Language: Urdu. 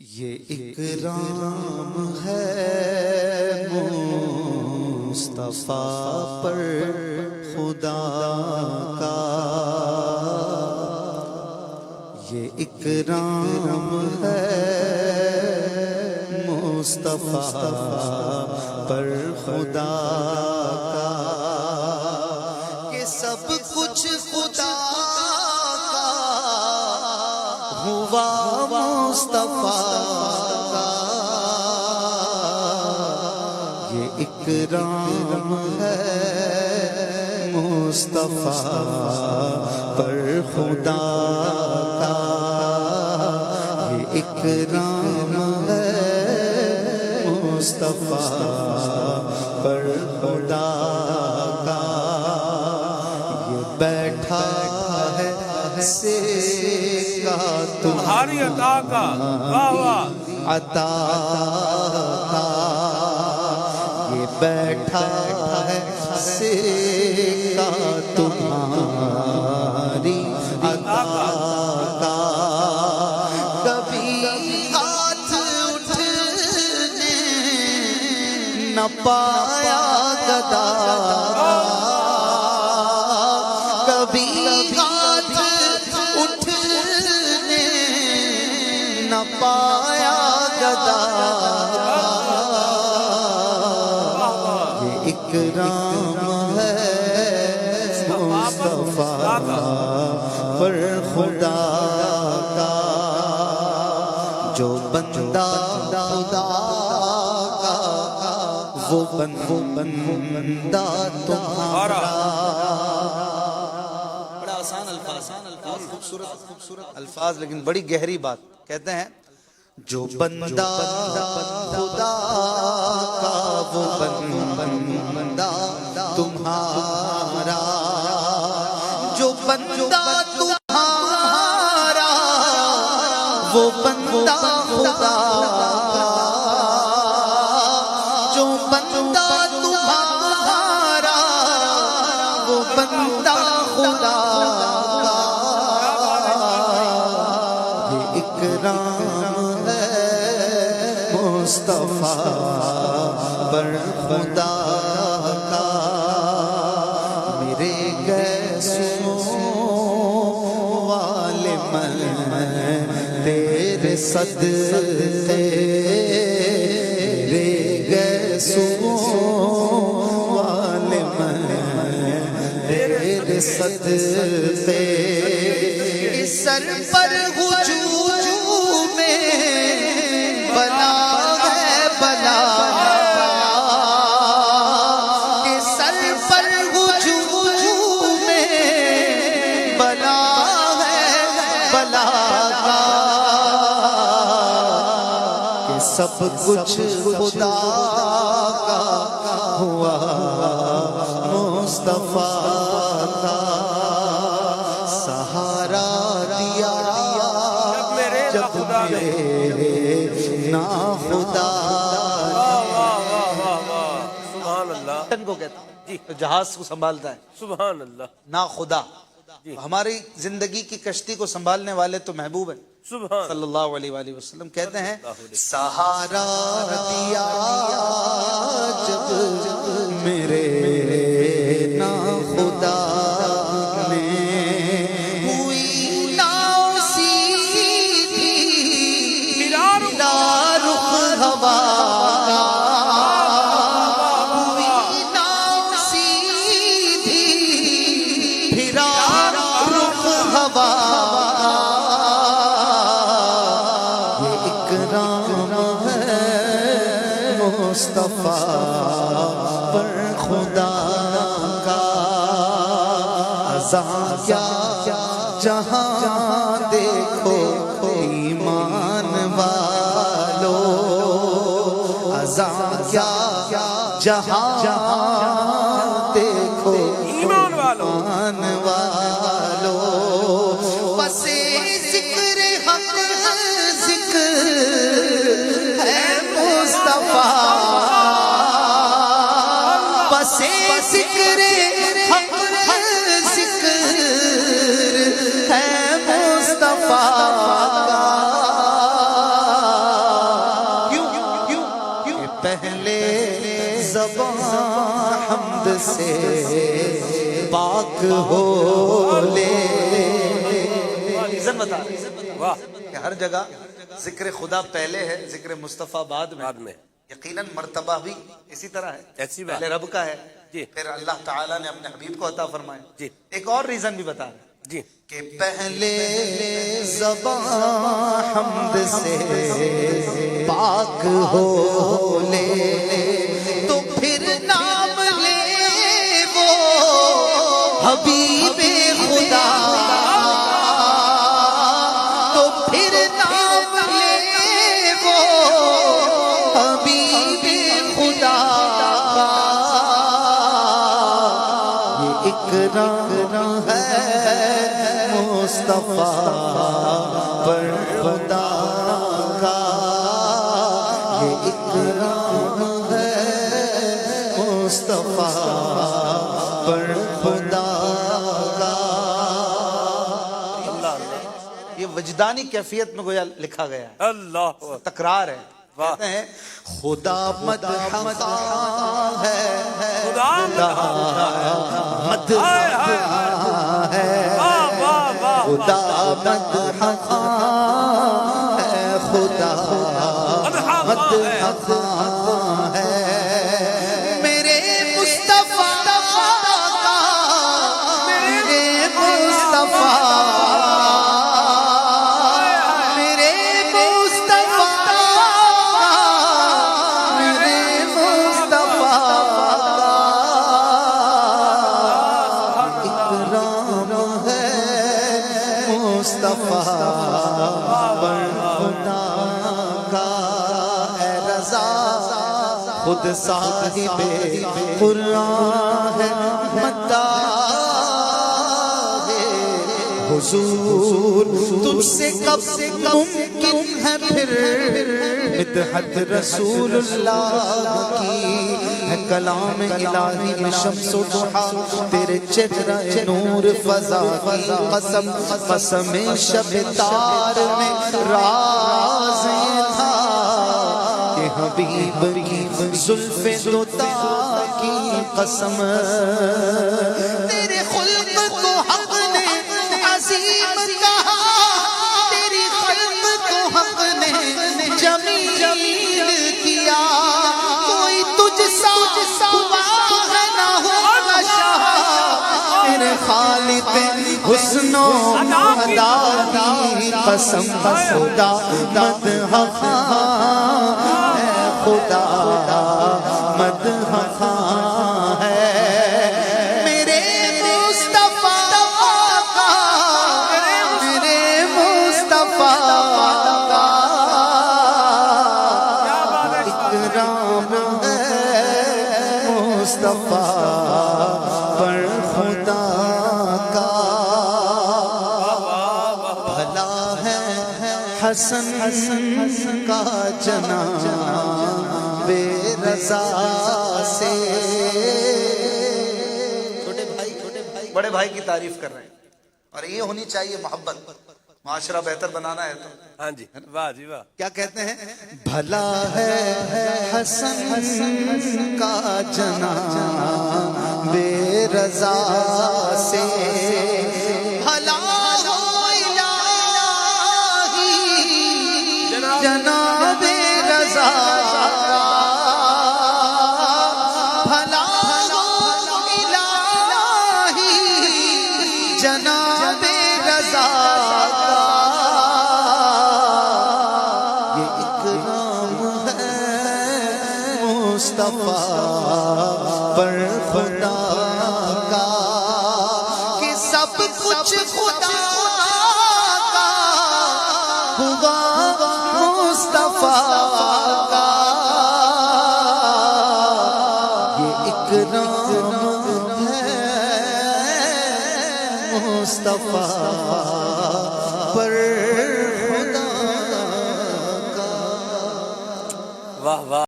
یہ اکرام ہے مصطفیٰ پر خدا کا، یہ اکرام ہے مصطفیٰ پر خدا کا کہ سب کچھ خدا کا ہوا مصطفیٰ کا، یہ اکرام ہے مصطفیٰ پر خدا کا، یہ اکرام ہے مصطفیٰ پر خدا کا، یہ بیٹھا ہے سیکا تمہاری عطا کا، واہ واہ عطا کا، یہ بیٹھا ہے سیکا تمہاری عطا کا، کبھی ہاتھ اٹھنے نہ پایا گدا، کبھی ہاتھ اٹھنے نہ پایا گدا، یہ اکرام ہے مصطفیٰ پر خدا کا، جو بندہ خدا کا وہ بندہ تمہارا۔ بڑا آسان الفاظ، خوبصورت الفاظ، لیکن بڑی گہری بات کہتے ہیں، جو بندہ خدا کا وہ بندہ تمہارا، جو بندہ تمہارا وہ بندہ خدا کا، جو بندہ تمہارا وہ بندہ خدا کا، یہ اکرام ہے مصطفیٰ پر خدا کا، میرے گیسوں والے من تیرے صدقے، میرے گیسوں والے من تیرے صدقے، اس سر پر ہجوم میں بلا ہے بلا، اس سر پر ہجوم میں بلا ہے بلا کا، کہ سب کچھ خدا کا ہوا مصطفیٰ کا، سہارا دیا جب میرے ناخدا سبحان اللہ کو کہتا ہوں جہاز کو سنبھالتا ہے، سبحان اللہ ناخدا، ہماری زندگی کی کشتی کو سنبھالنے والے تو محبوب ہیں سبحان صلی اللہ علیہ وآلہ وسلم، کہتے ہیں سہارا دیا جب میرے ناخدا نے، ہوئی ناؤ سیدھی میرا رخ ہوا کا، ہوئی ناؤ سیدھی پھرا رخ ہوا، یہ اکرام ہے مصطفیٰ پر خدا کا، ازاں کیا جہاں دیکھو ایمان والو، ازاں کیا جہاں دیکھو ایمان والو، ایمان والو، بس ذکر حق ذکر ہے مصطفیٰ، بس ذکر حق ذکر ہے مصطفیٰ کا، سے پاک ہو لے. ریزن بتا واہ کہ ہر جگہ ذکر خدا پہلے ہے، ذکر مصطفیٰ بعد میں. یقیناً مرتبہ بھی اسی طرح ہے، ایسی بات. پہلے رب کا ہے جی. پھر اللہ تعالیٰ نے اپنے حبیب کو عطا فرمایا. جی. ایک اور ریزن بھی بتا رہے جی کہ پہلے زبان حمد سے پاک ہو لے تو پھر نام لے وہ حبیب خدا، تو پھر نام لے وہ حبیب خدا. یہ اکرام ہے مصطفیٰ پر خدا کا، یہ اکرام ہے مصطفیٰ پر خدا کا. یہ وجدانی کیفیت میں گویا لکھا گیا ہے، اللہ تکرار ہے. واہ. کہتے ہیں خدا مدح ہے، خدا مدح ہائے ہائے ہے، واہ واہ واہ خدا مدح ہے، خدا مدح ہے. میرے مصطفیٰ کا، میرے مصطفیٰ، میرے مصطفیٰ کا، میرے مصطفیٰ کا اکرام ہے مصطفیٰ پر خدا کا. اے رضا خود صاحب قرآن ہے، مداح حضور تجھ سے کب ممکن ہے پھر مدحت رسول اللہ کی. ہے کلام الہی میں شمس و ضحیٰ تیرے چہرہ نور فضا کی. قسم قسم شب تار میں راز تھا کہ حبیب کی زلف دوتا کی قسم. تیرے خلق کو حق نے عظیم کہا، تیری خلق کو حق نے جمیل کیا. کوئی تجھ سا ہے نہ ہوگا شاہ، تیرے خالق حسن و ادا کی قسم. خدا مدح ہے، خدا مدح ہے. میرے مصطفیٰ کا، میرے مصطفیٰ کا اکرام ہے مصطفیٰ پر خدا کا. بھلا ہے حسن کا جناب بے رضا سے. چھوٹے بھائی بڑے بھائی کی تعریف کر رہے ہیں، اور یہ ہونی چاہیے محبت. معاشرہ بہتر بنانا ہے تو ہاں جی واہ جی واہ. کیا کہتے ہیں؟ بھلا ہے حسن کا جناب بے رضا سے، بھلا ہو الہی جناب رضا، بھلا ہو الہی جناب رضا. مصطفیٰ پر خدا کا کہ سب کچھ خدا کا ہوا مصطفیٰ کا. یہ اکرام ہے مصطفیٰ پر خدا کا. واہ واہ.